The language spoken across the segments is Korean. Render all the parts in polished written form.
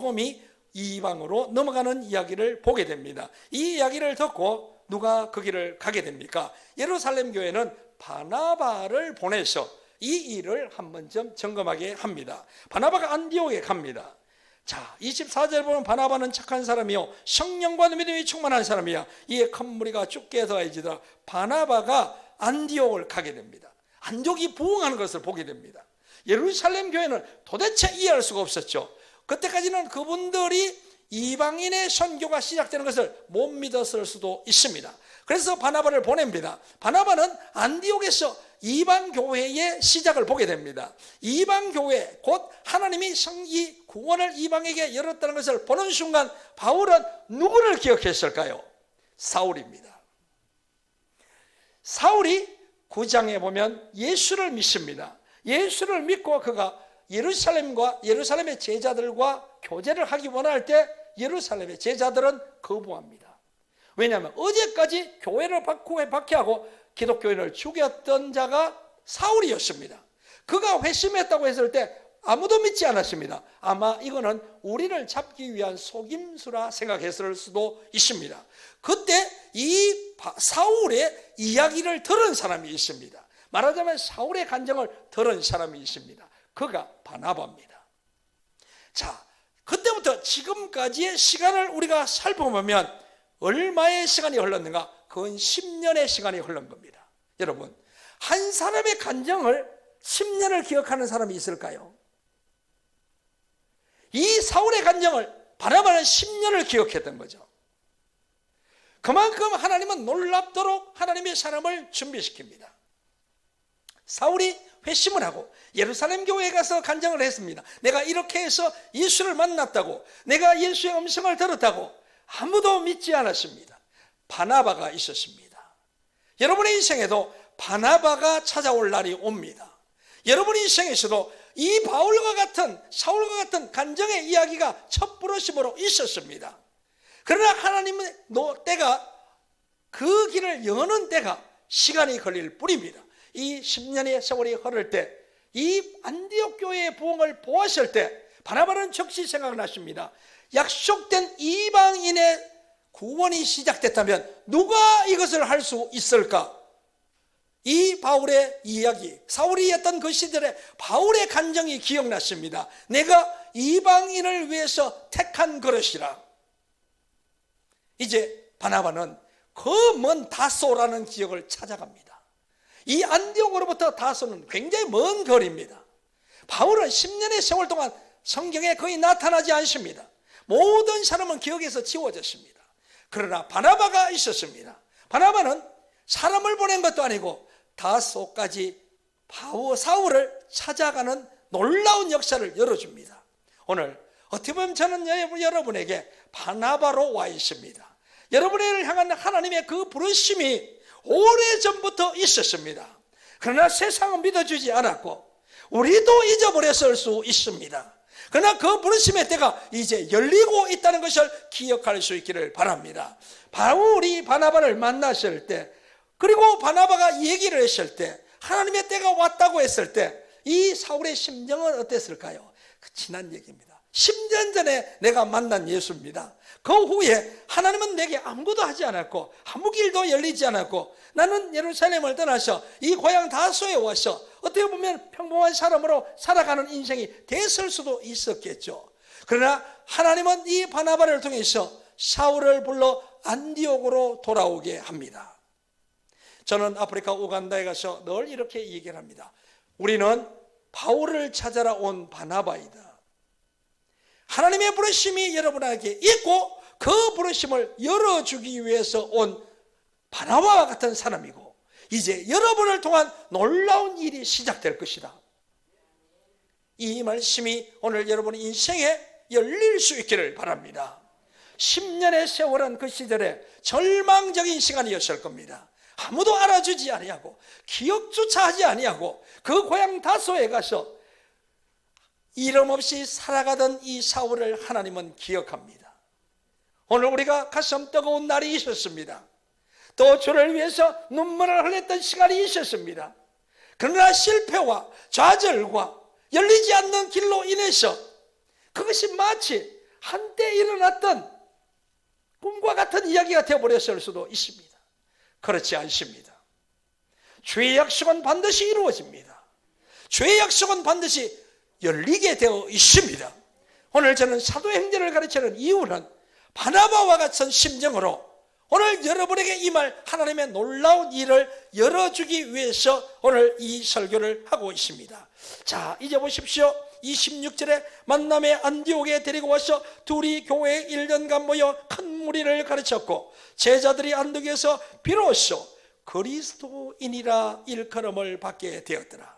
복음이 이방으로 넘어가는 이야기를 보게 됩니다. 이 이야기를 듣고 누가 그 길을 가게 됩니까? 예루살렘 교회는 바나바를 보내서 이 일을 한 번쯤 점검하게 합니다. 바나바가 안디옥에 갑니다. 자, 24절 보면 바나바는 착한 사람이요 성령과 믿음이 충만한 사람이야. 이에 큰 무리가 죽게 더해지더라. 바나바가 안디옥을 가게 됩니다. 안디옥이 부흥하는 것을 보게 됩니다. 예루살렘 교회는 도대체 이해할 수가 없었죠. 그때까지는 그분들이 이방인의 선교가 시작되는 것을 못 믿었을 수도 있습니다. 그래서 바나바를 보냅니다. 바나바는 안디옥에서 이방교회의 시작을 보게 됩니다. 이방교회, 곧 하나님이 이 구원을 이방에게 열었다는 것을 보는 순간 바울은 누구를 기억했을까요? 사울입니다. 사울이 9장에 보면 예수를 믿습니다. 예수를 믿고 그가 예루살렘의 제자들과 교제를 하기 원할 때 예루살렘의 제자들은 거부합니다. 왜냐하면 어제까지 교회를 박해하고 기독교인을 죽였던 자가 사울이었습니다. 그가 회심했다고 했을 때 아무도 믿지 않았습니다. 아마 이거는 우리를 잡기 위한 속임수라 생각했을 수도 있습니다. 그때 이 사울의 이야기를 들은 사람이 있습니다. 말하자면 사울의 간증을 들은 사람이 있습니다. 그가 바나바입니다. 자, 그때부터 지금까지의 시간을 우리가 살펴보면 얼마의 시간이 흘렀는가? 그건 10년의 시간이 흘른 겁니다. 여러분, 한 사람의 간증을 10년을 기억하는 사람이 있을까요? 이 사울의 간증을 바나바는 10년을 기억했던 거죠. 그만큼 하나님은 놀랍도록 하나님의 사람을 준비시킵니다. 사울이 회심을 하고 예루살렘 교회에 가서 간증을 했습니다. 내가 이렇게 해서 예수를 만났다고, 내가 예수의 음성을 들었다고. 아무도 믿지 않았습니다. 바나바가 있었습니다. 여러분의 인생에도 바나바가 찾아올 날이 옵니다. 여러분의 인생에서도 이 바울과 같은, 사울과 같은 간증의 이야기가 첫부르심으로 있었습니다. 그러나 하나님의 때가, 그 길을 여는 때가 시간이 걸릴 뿐입니다. 이 10년의 세월이 흐를 때, 이 안디옥 교회의 부흥을 보았을 때 바나바는 즉시 생각나십니다. 약속된 이방인의 구원이 시작됐다면 누가 이것을 할 수 있을까? 이 바울의 이야기, 사울이 했던 그 시절에 바울의 간증이 기억났습니다. 내가 이방인을 위해서 택한 그릇이라. 이제 바나바는 그 먼 다소라는 지역을 찾아갑니다. 이 안디옥으로부터 다소는 굉장히 먼 거리입니다. 바울은 10년의 세월 동안 성경에 거의 나타나지 않습니다. 모든 사람은 기억에서 지워졌습니다. 그러나 바나바가 있었습니다. 바나바는 사람을 보낸 것도 아니고 다소까지 사울을 찾아가는 놀라운 역사를 열어줍니다. 오늘 어떻게 보면 저는 여러분에게 바나바로 와 있습니다. 여러분을 향한 하나님의 그 부르심이 오래전부터 있었습니다. 그러나 세상은 믿어주지 않았고 우리도 잊어버렸을 수 있습니다. 그러나 그 부르심의 때가 이제 열리고 있다는 것을 기억할 수 있기를 바랍니다. 바울이 바나바를 만났을 때, 그리고 바나바가 얘기를 했을 때, 하나님의 때가 왔다고 했을 때 이 사울의 심정은 어땠을까요? 지난 얘기입니다. 10년 전에 내가 만난 예수입니다. 그 후에 하나님은 내게 아무것도 하지 않았고 아무 길도 열리지 않았고 나는 예루살렘을 떠나서 이 고향 다소에 와서 어떻게 보면 평범한 사람으로 살아가는 인생이 됐을 수도 있었겠죠. 그러나 하나님은 이 바나바를 통해서 사울을 불러 안디옥으로 돌아오게 합니다. 저는 아프리카 우간다에 가서 늘 이렇게 얘기를 합니다. 우리는 바울을 찾아라 온 바나바이다. 하나님의 부르심이 여러분에게 있고 그 부르심을 열어주기 위해서 온 바나바와 같은 사람이고 이제 여러분을 통한 놀라운 일이 시작될 것이다. 이 말씀이 오늘 여러분의 인생에 열릴 수 있기를 바랍니다. 10년의 세월은 그 시절에 절망적인 시간이었을 겁니다. 아무도 알아주지 아니하고 기억조차 하지 아니하고 그 고향 다소에 가서 이름 없이 살아가던 이 사울을 하나님은 기억합니다. 오늘 우리가 가슴 뜨거운 날이 있었습니다. 또 주를 위해서 눈물을 흘렸던 시간이 있었습니다. 그러나 실패와 좌절과 열리지 않는 길로 인해서 그것이 마치 한때 일어났던 꿈과 같은 이야기가 되어버렸을 수도 있습니다. 그렇지 않습니다. 주의 약속은 반드시 이루어집니다. 주의 약속은 반드시 열리게 되어 있습니다. 오늘 저는 사도행전을 가르치는 이유는 바나바와 같은 심정으로 오늘 여러분에게 임할 하나님의 놀라운 일을 열어주기 위해서 오늘 이 설교를 하고 있습니다. 자, 이제 보십시오. 26절에 만남의 안디옥에 데리고 와서 둘이 교회에 1년간 모여 큰 무리를 가르쳤고 제자들이 안디옥에서 비로소 그리스도인이라 일컬음을 받게 되었더라.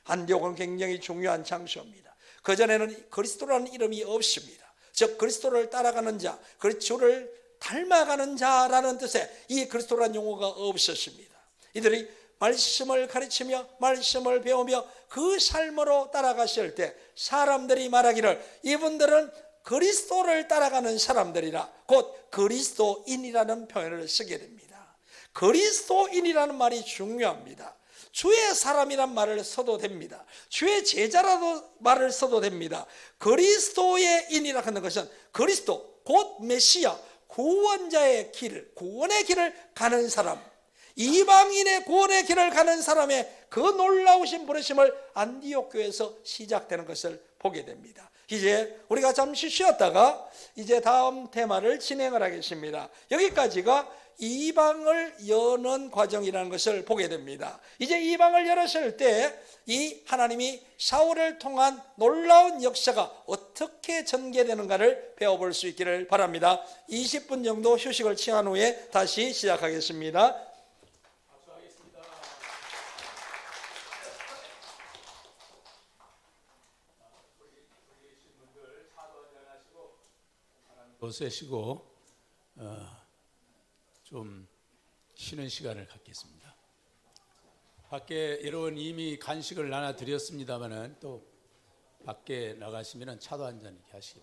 안디옥은 굉장히 중요한 장소입니다. 그전에는 그리스도라는 이름이 없습니다. 즉 그리스도를 따라가는 자, 주를 닮아가는 자라는 뜻의 이 그리스도라는 용어가 없었습니다. 이들이 말씀을 가르치며 말씀을 배우며 그 삶으로 따라갔을 때 사람들이 말하기를 이분들은 그리스도를 따라가는 사람들이라 곧 그리스도인이라는 표현을 쓰게 됩니다. 그리스도인이라는 말이 중요합니다. 주의 사람이란 말을 써도 됩니다. 주의 제자라도 말을 써도 됩니다. 그리스도의 인이라 하는 것은 그리스도 곧 메시아 구원자의 길, 구원의 길을 가는 사람, 이방인의 구원의 길을 가는 사람의 그 놀라우신 부르심을 안디옥 교회에서 시작되는 것을 보게 됩니다. 이제 우리가 잠시 쉬었다가 이제 다음 테마를 진행을 하겠습니다. 여기까지가 이방을 여는 과정이라는 것을 보게 됩니다. 이제 이방을 열었을 때 이 하나님이 사울을 통한 놀라운 역사가 어떻게 전개되는가를 배워볼 수 있기를 바랍니다. 20분 정도 휴식을 취한 후에 다시 시작하겠습니다. 쓰시고 좀 쉬는 시간을 갖겠습니다. 밖에 여러분 이미 간식을 나눠 드렸습니다만은 또 밖에 나가시면 차도 한 잔 이렇게 하시고.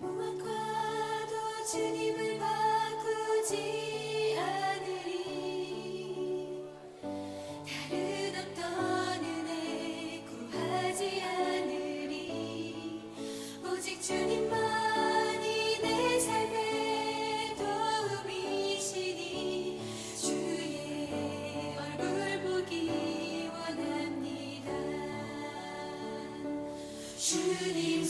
무엇과도 주님을 바꾸지 않으리 다른 어떤 은혜 구하지 않으리 오직 주님만이 내 삶의 도움이시니 주의 얼굴 보기 원합니다. 주님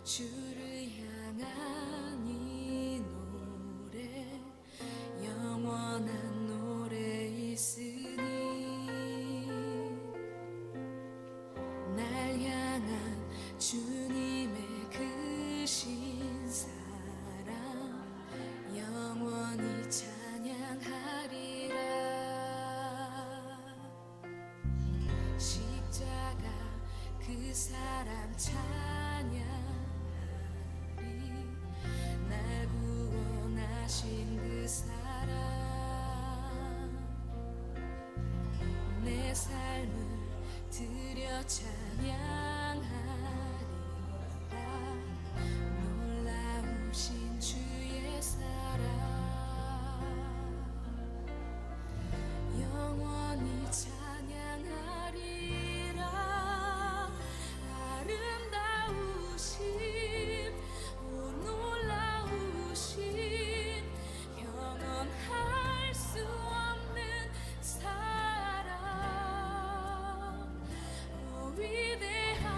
주를 향한 이 노래 영원한 노래 있으니 날 향한 주님의 그 신사랑 영원히 찬양하리라. 십자가 그 사랑 찬양하리. 날 구원하신 그 사랑 내 삶을 드려 찬양하리라. 놀라우신 주의 사랑 영원히 찬양하리라. 아름다우신 오 놀라우신 평언할 수 없는 사랑 오 위대한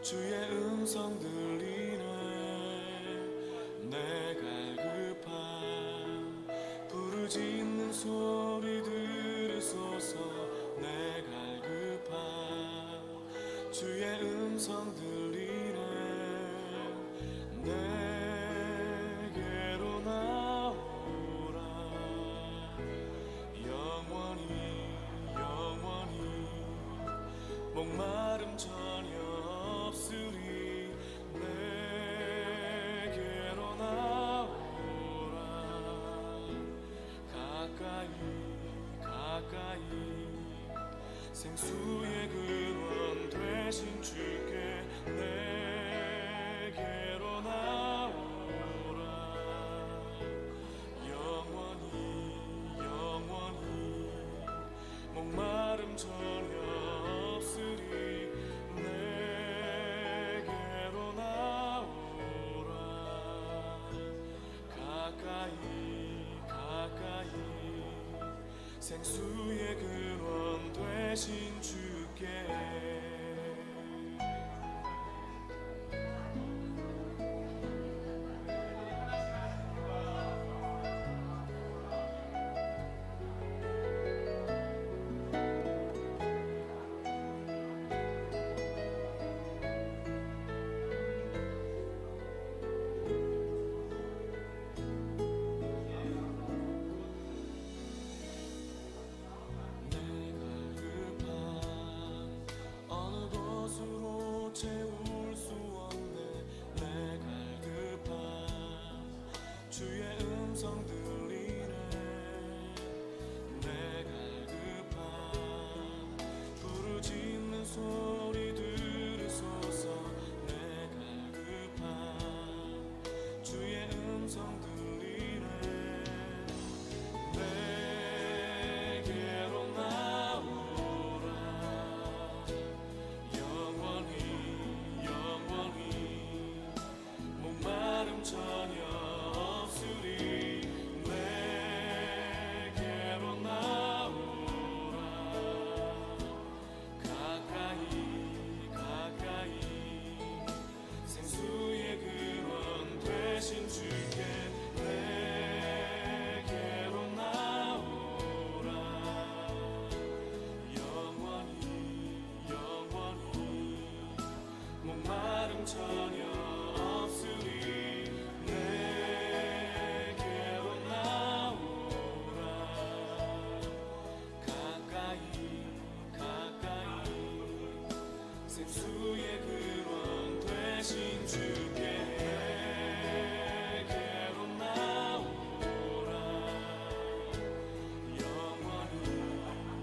주의 음성 들리네. 내 갈급함 부르짖는 소리 들으소서. 내 갈급함 주의 음성 들리네. 내게로 나오라. 영원히 영원히 목마름 전혀 없으리. 내게로 나오라. 가까이 가까이 생수의 근원 되신 주께 내게로 나오라. 영원히 영원히 목마름 전혀 없으리. 내게로 나오라. 가까이 가까이 생수의 근원 되신 주께. 채울 수 없네. 내 갈급함 주의 음성 들리네. 내 갈급함 부르짖는 소리 들으소서. 내 갈급함 주의 음성 들리네. 내게로 나오라. 목마름 전혀 없으리. 내게로 나오라. 가까이 가까이 생수의 근원 되신 주께 내게로 나오라. 영원히 영원히 목마름 전혀 없으리. 내게로 나오라. 가까이 가까이 생수의 근원 되신 주께 내게로 나오라. 영원히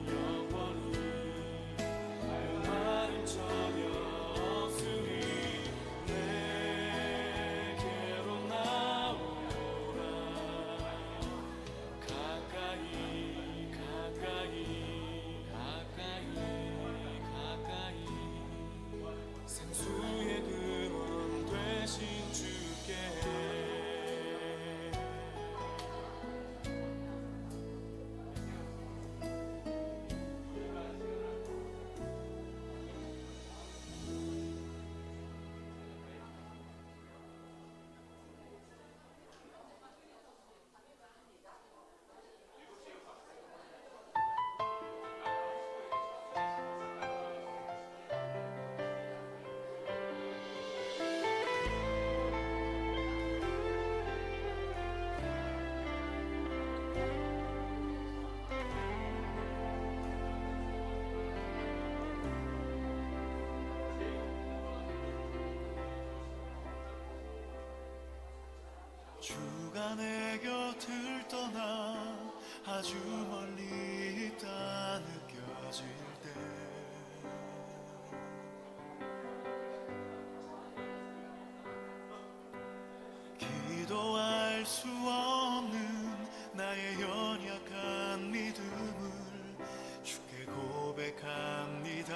영원히 목마름 전혀 없으리. 내게로 나오라. 가까이 가까이 가까이 가까이 생수의 근원 되신 주께. 주가 내 곁을 떠나 아주 멀리 있다 느껴질 때 기도할 수 없는 나의 연약한 믿음을 주께 고백합니다.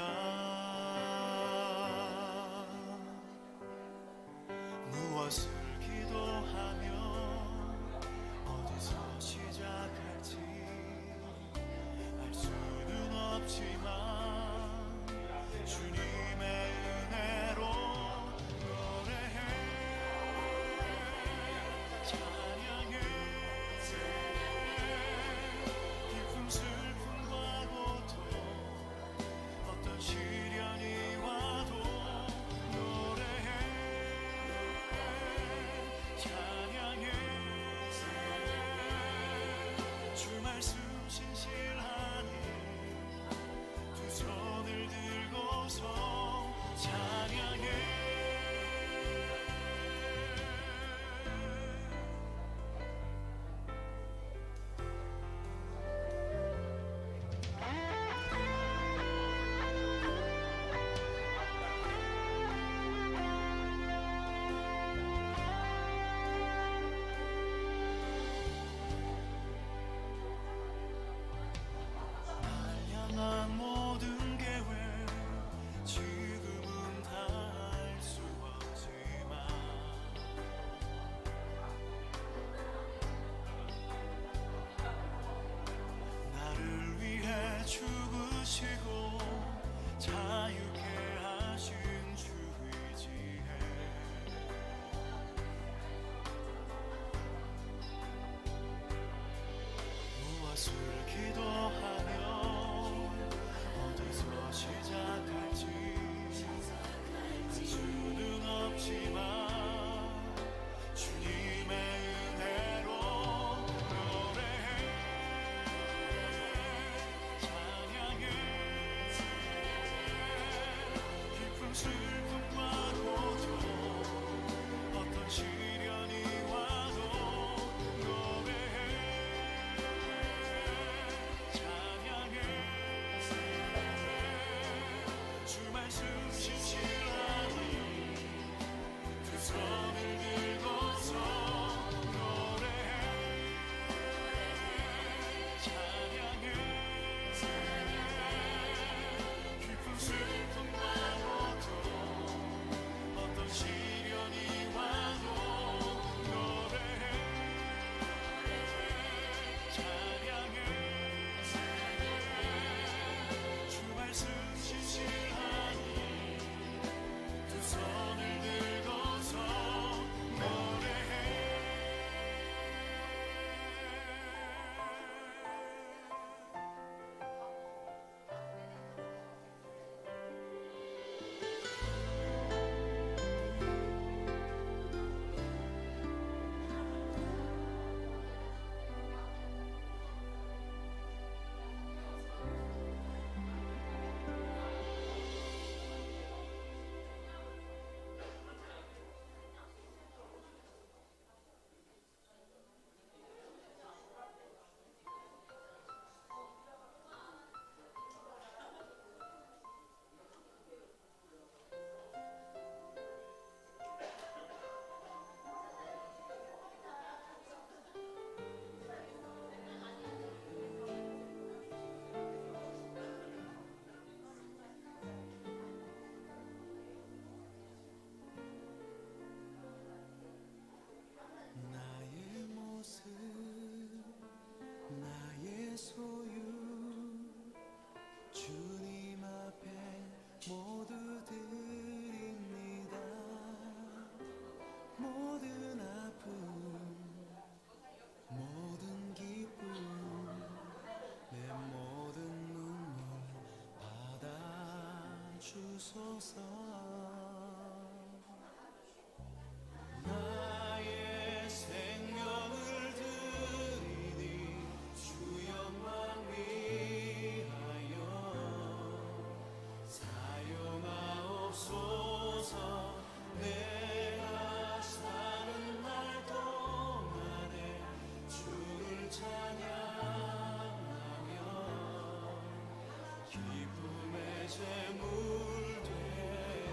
무엇을 기도하며 어디서 시작할지 알 수는 없지만 주소서. 나의 생명을 드리니 주 영광 위하여 사용하옵소서. 내가 사는 날 동안에 주를 찬양하며 기쁨의 제물 되리.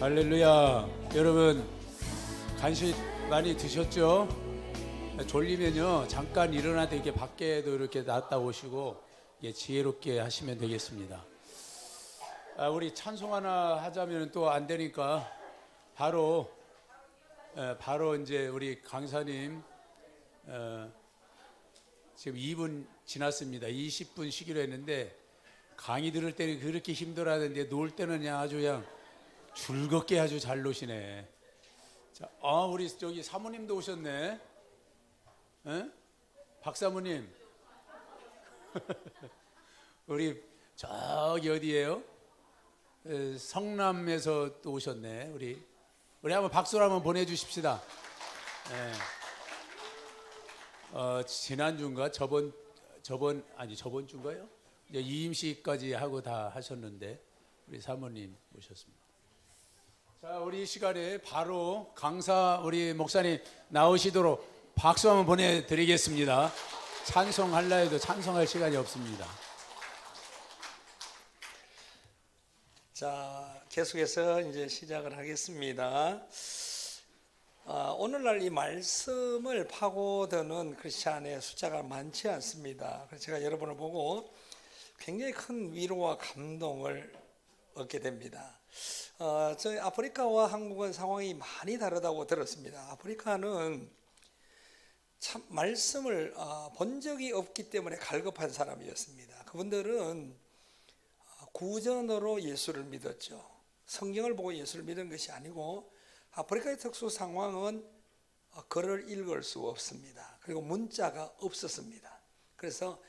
할렐루야. 여러분 간식 많이 드셨죠? 졸리면요 잠깐 일어나도 이렇게 밖에도 이렇게 나갔다 오시고 지혜롭게 하시면 되겠습니다. 우리 찬송 하나 하자면 또 안 되니까 바로 이제 우리 강사님 지금 2분 지났습니다. 20분 쉬기로 했는데 강의 들을 때는 그렇게 힘들어하는데 놀 때는 그냥 아주 그냥 즐겁게 아주 잘 노시네. 자, 우리 저기 사모님도 오셨네. 에? 박사모님. 우리 저기 어디예요? 성남에서 또 오셨네. 우리 한번 박수를 한번 보내주십시다. 지난주인가 저번 주인가요? 이제 이임식까지 하고 다 하셨는데 우리 사모님 오셨습니다. 자, 우리 이 시간에 바로 강사 우리 목사님 나오시도록 박수 한번 보내드리겠습니다. 찬송할라 해도 찬송할 시간이 없습니다. 자, 계속해서 이제 시작을 하겠습니다. 오늘날 이 말씀을 파고드는 크리스찬의 숫자가 많지 않습니다. 그래서 제가 여러분을 보고 굉장히 큰 위로와 감동을 얻게 됩니다. 저희 아프리카와 한국은 상황이 많이 다르다고 들었습니다. 아프리카는 참 말씀을 본 적이 없기 때문에 갈급한 사람이었습니다. 그분들은 구전으로 예수를 믿었죠. 성경을 보고 예수를 믿은 것이 아니고 아프리카의 특수 상황은 글을 읽을 수 없습니다. 그리고 문자가 없었습니다. 그래서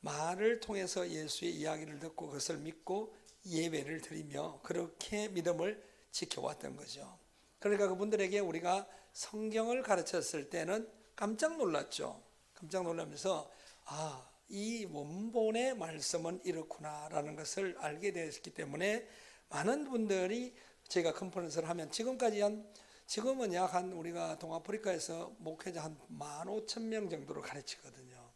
말을 통해서 예수의 이야기를 듣고 그것을 믿고 예배를 드리며 그렇게 믿음을 지켜왔던 거죠. 그러니까 그분들에게 우리가 성경을 가르쳤을 때는 깜짝 놀랐죠. 깜짝 놀라면서 이 원본의 말씀은 이렇구나라는 것을 알게 되었기 때문에 많은 분들이 제가 컨퍼런스를 하면 지금은 약 한 우리가 동아프리카에서 목회자 한 15,000명 정도로 가르치거든요.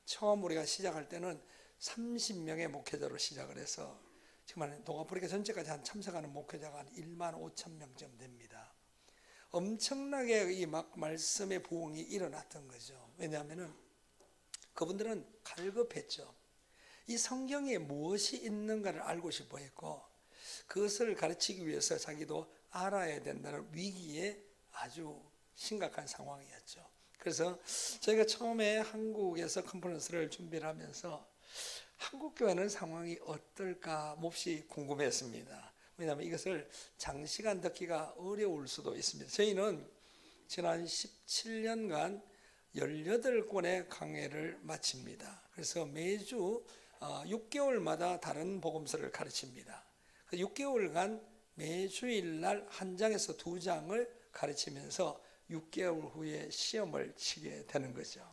처음 우리가 시작할 때는 30명의 목회자로 시작을 해서 지금 동아프리카 전체까지 한 참석하는 목회자가 한 15,000명쯤 됩니다. 엄청나게 이 말씀의 부흥이 일어났던 거죠. 왜냐하면은 그분들은 갈급했죠. 이 성경에 무엇이 있는가를 알고 싶어 했고 그것을 가르치기 위해서 자기도 알아야 된다는 위기에 아주 심각한 상황이었죠. 그래서 저희가 처음에 한국에서 컨퍼런스를 준비를 하면서 한국 교회는 상황이 어떨까 몹시 궁금했습니다. 왜냐하면 이것을 장시간 듣기가 어려울 수도 있습니다. 저희는 지난 17년간 18권의 강해를 마칩니다. 그래서 매주 6개월마다 다른 복음서를 가르칩니다. 6개월간 매주일 날 한 장에서 2장을 가르치면서 6개월 후에 시험을 치게 되는 거죠.